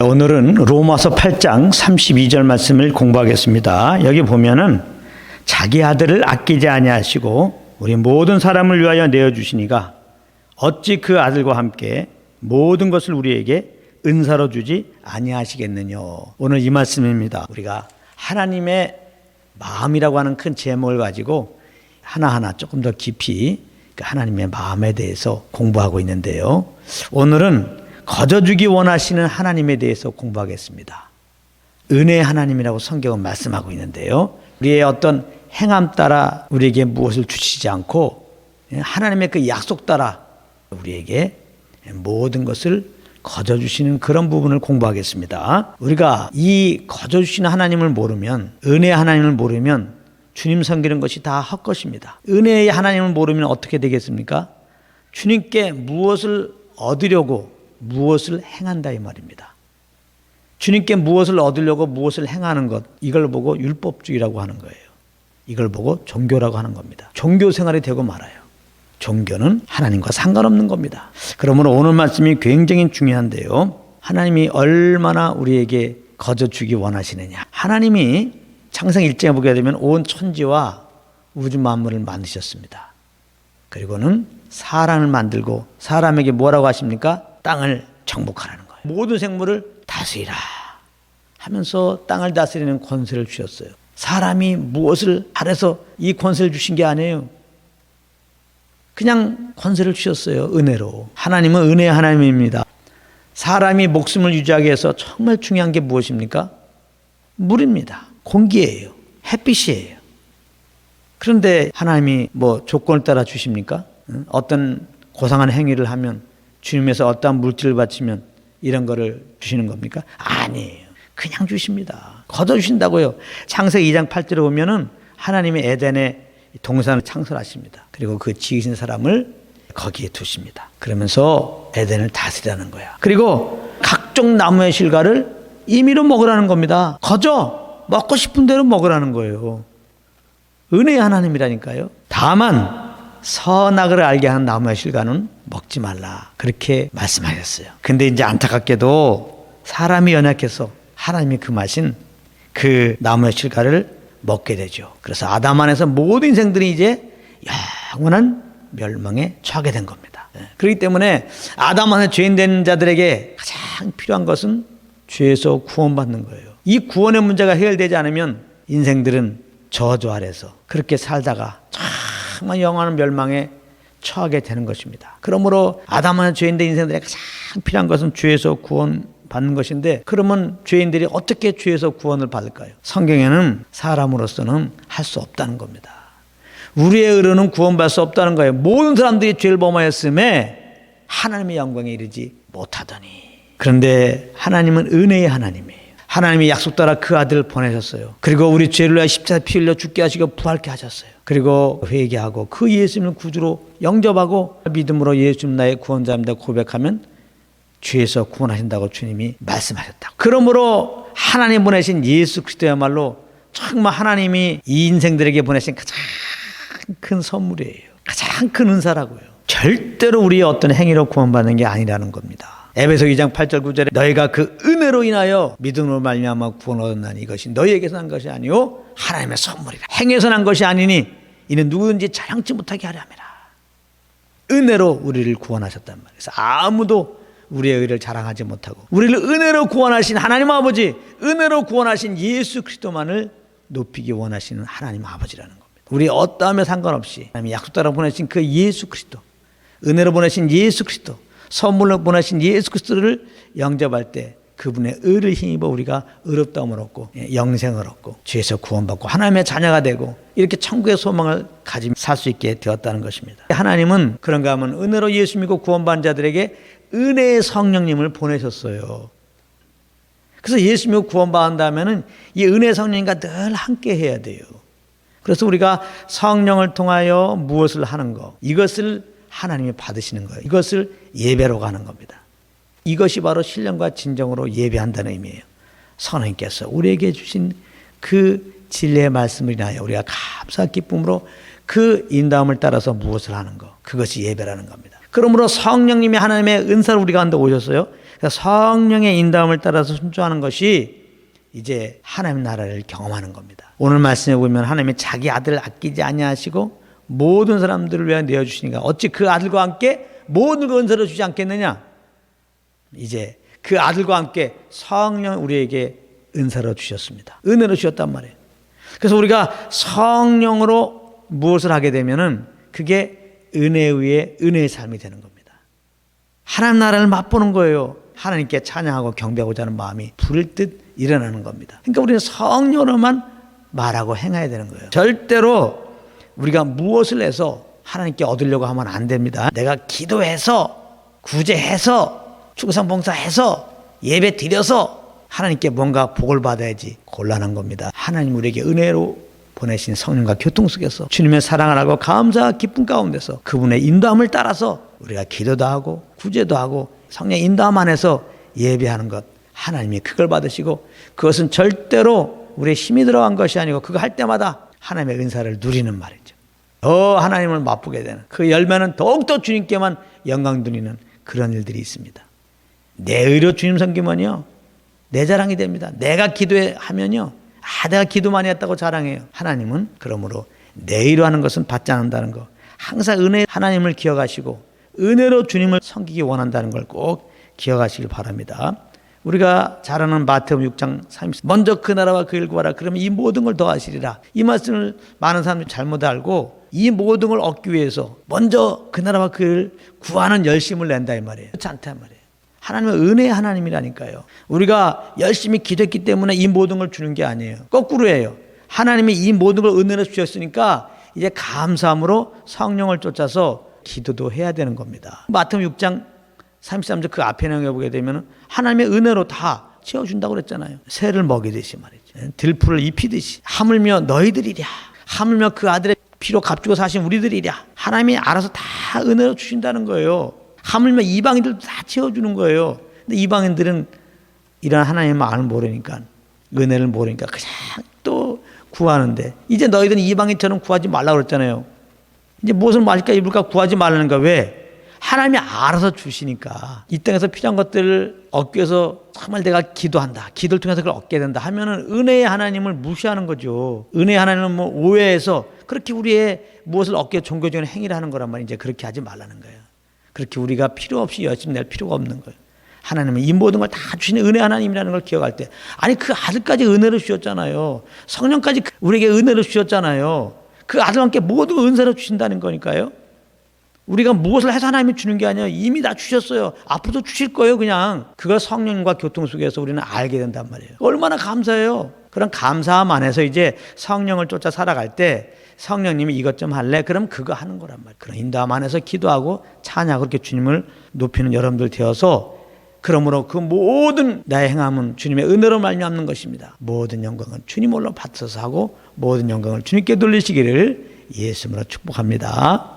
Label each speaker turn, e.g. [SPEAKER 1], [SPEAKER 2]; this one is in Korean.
[SPEAKER 1] 오늘은 로마서 8장 32절 말씀을 공부하겠습니다. 여기 보면은 자기 아들을 아끼지 아니하시고 우리 모든 사람을 위하여 내어주시니가 어찌 그 아들과 함께 모든 것을 우리에게 은사로 주지 아니하시겠느냐. 오늘 이 말씀입니다. 우리가 하나님의 마음이라고 하는 큰 제목을 가지고 하나하나 조금 더 깊이 하나님의 마음에 대해서 공부하고 있는데요. 오늘은 거저주기 원하시는 하나님에 대해서 공부하겠습니다. 은혜의 하나님이라고 성경은 말씀하고 있는데요. 우리의 어떤 행함 따라 우리에게 무엇을 주시지 않고 하나님의 그 약속 따라 우리에게 모든 것을 거저주시는 그런 부분을 공부하겠습니다. 우리가 이 거저주시는 하나님을 모르면, 은혜의 하나님을 모르면 주님 섬기는 것이 다 헛것입니다. 은혜의 하나님을 모르면 어떻게 되겠습니까? 주님께 무엇을 얻으려고 무엇을 행한다 이 말입니다. 주님께 무엇을 얻으려고 무엇을 행하는 것, 이걸 보고 율법주의라고 하는 거예요. 이걸 보고 종교라고 하는 겁니다. 종교 생활이 되고 말아요. 종교는 하나님과 상관없는 겁니다. 그러므로 오늘 말씀이 굉장히 중요한데요. 하나님이 얼마나 우리에게 거저주기 원하시느냐. 하나님이 창세기 1장에 보게 되면 온 천지와 우주 만물을 만드셨습니다. 그리고는 사람을 만들고 사람에게 뭐라고 하십니까? 땅을 정복하라는 거예요. 모든 생물을 다스리라 하면서 땅을 다스리는 권세를 주셨어요. 사람이 무엇을 하래서 이 권세를 주신 게 아니에요. 그냥 권세를 주셨어요. 은혜로. 하나님은 은혜의 하나님입니다. 사람이 목숨을 유지하기 위해서 정말 중요한 게 무엇입니까? 물입니다. 공기예요. 햇빛이에요. 그런데 하나님이 조건을 따라 주십니까? 어떤 고상한 행위를 하면, 주님에서 어떠한 물질을 바치면 이런 거를 주시는 겁니까? 아니에요. 그냥 주십니다. 거둬주신다고요. 창세기 2장 8절에 보면은 하나님이 에덴에 동산을 창설하십니다. 그리고 그 지으신 사람을 거기에 두십니다. 그러면서 에덴을 다스리라는 거야. 그리고 각종 나무의 실과를 임의로 먹으라는 겁니다. 거저 먹고 싶은 대로 먹으라는 거예요. 은혜의 하나님이라니까요. 다만 선악을 알게 하는 나무의 실과는 먹지 말라. 그렇게 말씀하셨어요. 근데 이제 안타깝게도 사람이 연약해서 하나님이 금하신 그 나무의 실과를 먹게 되죠. 그래서 아담 안에서 모든 인생들이 이제 영원한 멸망에 처하게 된 겁니다. 그렇기 때문에 아담 안에 죄인된 자들에게 가장 필요한 것은 죄에서 구원받는 거예요. 이 구원의 문제가 해결되지 않으면 인생들은 저주 아래서 그렇게 살다가 정말 영원한 멸망에 처하게 되는 것입니다. 그러므로 아담 안에 죄인된 인생들에게 가장 필요한 것은 죄에서 구원받는 것인데, 그러면 죄인들이 어떻게 죄에서 구원을 받을까요? 성경에는 사람으로서는 할 수 없다는 겁니다. 우리의 의로는 구원받을 수 없다는 거예요. 모든 사람들이 죄를 범하였음에 하나님의 영광에 이르지 못하더니. 그런데 하나님은 은혜의 하나님이에요. 하나님이 약속 따라 그 아들을 보내셨어요. 그리고 우리 죄를 위하여 십자가에 피 흘려 죽게 하시고 부활케 하셨어요. 그리고 회개하고 그 예수님을 구주로 영접하고 믿음으로 예수님 나의 구원자입니다 고백하면 죄에서 구원하신다고 주님이 말씀하셨다. 그러므로 하나님 보내신 예수 그리스도야말로 정말 하나님이 이 인생들에게 보내신 가장 큰 선물이에요. 가장 큰 은사라고요. 절대로 우리의 어떤 행위로 구원받는 게 아니라는 겁니다. 에베소 2장 8절 9절에 너희가 그 은혜로 인하여 믿음으로 말미암아 구원을 얻었나니 이것이 너희에게서 난 것이 아니요 하나님의 선물이라. 행해서 난 것이 아니니 이는 누구든지 자랑치 못하게 하려 함이라. 은혜로 우리를 구원하셨단 말이에요. 그래서 아무도 우리의 의를 자랑하지 못하고 우리를 은혜로 구원하신 하나님 아버지, 은혜로 구원하신 예수 그리스도만을 높이기 원하시는 하나님 아버지라는 겁니다. 우리의 어떠함에 상관없이 하나님이 약속 따라 보내신 그 예수 그리스도, 은혜로 보내신 예수 그리스도, 선물로 보내신 예수 그리스도를 영접할 때 그분의 의를 힘입어 우리가 의롭다움을 얻고 영생을 얻고 죄에서 구원받고 하나님의 자녀가 되고 이렇게 천국의 소망을 가지며 살 수 있게 되었다는 것입니다. 하나님은 그런가 하면 은혜로 예수 믿고 구원받은 자들에게 은혜의 성령님을 보내셨어요. 그래서 예수 믿고 구원받는다면은 이 은혜의 성령님과 늘 함께 해야 돼요. 그래서 우리가 성령을 통하여 무엇을 하는 거, 이것을 하나님이 받으시는 거예요. 이것을 예배로 가는 겁니다. 이것이 바로 신령과 진정으로 예배한다는 의미예요. 성령님께서 우리에게 주신 그 진리의 말씀을 인하여 우리가 감사와 기쁨으로 그 인도함을 따라서 무엇을 하는 거, 그것이 예배라는 겁니다. 그러므로 성령님이 하나님의 은사를 우리 가운데 오셨어요. 그래서 성령의 인도함을 따라서 순종하는 것이 이제 하나님 나라를 경험하는 겁니다. 오늘 말씀에 보면 하나님이 자기 아들을 아끼지 아니하시고 모든 사람들을 위하여 내어주시니까 어찌 그 아들과 함께 모든 은사를 주지 않겠느냐. 이제 그 아들과 함께 성령 우리에게 은사로 주셨습니다. 은혜로 주셨단 말이에요. 그래서 우리가 성령으로 무엇을 하게 되면은 그게 은혜 위에 은혜의 삶이 되는 겁니다. 하나님 나라를 맛보는 거예요. 하나님께 찬양하고 경배하고자 하는 마음이 불뜻 일어나는 겁니다. 그러니까 우리는 성령으로만 말하고 행해야 되는 거예요. 절대로 우리가 무엇을 해서 하나님께 얻으려고 하면 안 됩니다. 내가 기도해서 구제해서 충성봉사해서 예배 드려서 하나님께 뭔가 복을 받아야지 곤란한 겁니다. 하나님 우리에게 은혜로 보내신 성령과 교통 속에서 주님의 사랑을 알고 감사와 기쁨 가운데서 그분의 인도함을 따라서 우리가 기도도 하고 구제도 하고 성령 인도함 안에서 예배하는 것, 하나님이 그걸 받으시고 그것은 절대로 우리의 힘이 들어간 것이 아니고 그거 할 때마다 하나님의 은사를 누리는 말이죠. 더 하나님을 맛보게 되는 그 열매는 더욱더 주님께만 영광 돌리는 그런 일들이 있습니다. 내 의로 주님 섬기면요 내 자랑이 됩니다. 내가 기도하면요 내가 기도 많이 했다고 자랑해요. 하나님은 그러므로 내 의로 하는 것은 받지 않는다는 거, 항상 은혜 하나님을 기억하시고 은혜로 주님을 섬기기 원한다는 걸 꼭 기억하시길 바랍니다. 우리가 잘 아는 마태복음 6장 30 먼저 그 나라와 그 일 구하라 그러면 이 모든 걸 더하시리라. 이 말씀을 많은 사람들이 잘못 알고 이 모든 걸 얻기 위해서 먼저 그 나라와 그 일 구하는 열심을 낸다 이 말이에요. 그렇지 않다 이 말이에요. 하나님은 은혜의 하나님이라니까요. 우리가 열심히 기도했기 때문에 이 모든 걸 주는 게 아니에요. 거꾸로예요. 하나님이 이 모든 걸 은혜로 주셨으니까 이제 감사함으로 성령을 쫓아서 기도도 해야 되는 겁니다. 마태복음 6장 33절 그 앞에 내용에 보게 되면 하나님의 은혜로 다 채워준다고 그랬잖아요. 새를 먹이듯이 말이죠. 들풀을 입히듯이 하물며 너희들이랴. 하물며 그 아들의 피로 값주고 사신 우리들이랴. 하나님이 알아서 다 은혜로 주신다는 거예요. 하물며 이방인들도 다 채워주는 거예요. 근데 이방인들은 이런 하나님의 마음을 모르니까 은혜를 모르니까 그냥 또 구하는데 이제 너희들은 이방인처럼 구하지 말라고 그랬잖아요. 이제 무엇을 마실까 입을까 구하지 말라는 거야. 왜? 하나님이 알아서 주시니까. 이 땅에서 필요한 것들을 얻기 위해서 정말 내가 기도한다. 기도를 통해서 그걸 얻게 된다 하면은 은혜의 하나님을 무시하는 거죠. 은혜의 하나님은 뭐 오해해서 그렇게 우리의 무엇을 얻기 위해 종교적인 행위를 하는 거란 말이에요. 이제 그렇게 하지 말라는 거예요. 그렇게 우리가 필요 없이 열심히 낼 필요가 없는 거예요. 하나님은 이 모든 걸 다 주시는 은혜 하나님이라는 걸 기억할 때 아니 그 아들까지 은혜로 주셨잖아요. 성령까지 우리에게 은혜로 주셨잖아요. 그 아들과 함께 모든 은혜로 주신다는 거니까요. 우리가 무엇을 해서 하나님이 주는 게 아니에요. 이미 다 주셨어요. 앞으로도 주실 거예요. 그냥 그걸 성령과 교통 속에서 우리는 알게 된단 말이에요. 얼마나 감사해요. 그런 감사함 안에서 이제 성령을 쫓아 살아갈 때 성령님이 이것 좀 할래? 그럼 그거 하는 거란 말이에요. 그런 인도함 안에서 기도하고 찬양하고 그렇게 주님을 높이는 여러분들 되어서 그러므로 그 모든 나의 행함은 주님의 은혜로 말미암는 것입니다. 모든 영광은 주님 홀로 받쳐서 하고 모든 영광을 주님께 돌리시기를 예수님으로 축복합니다.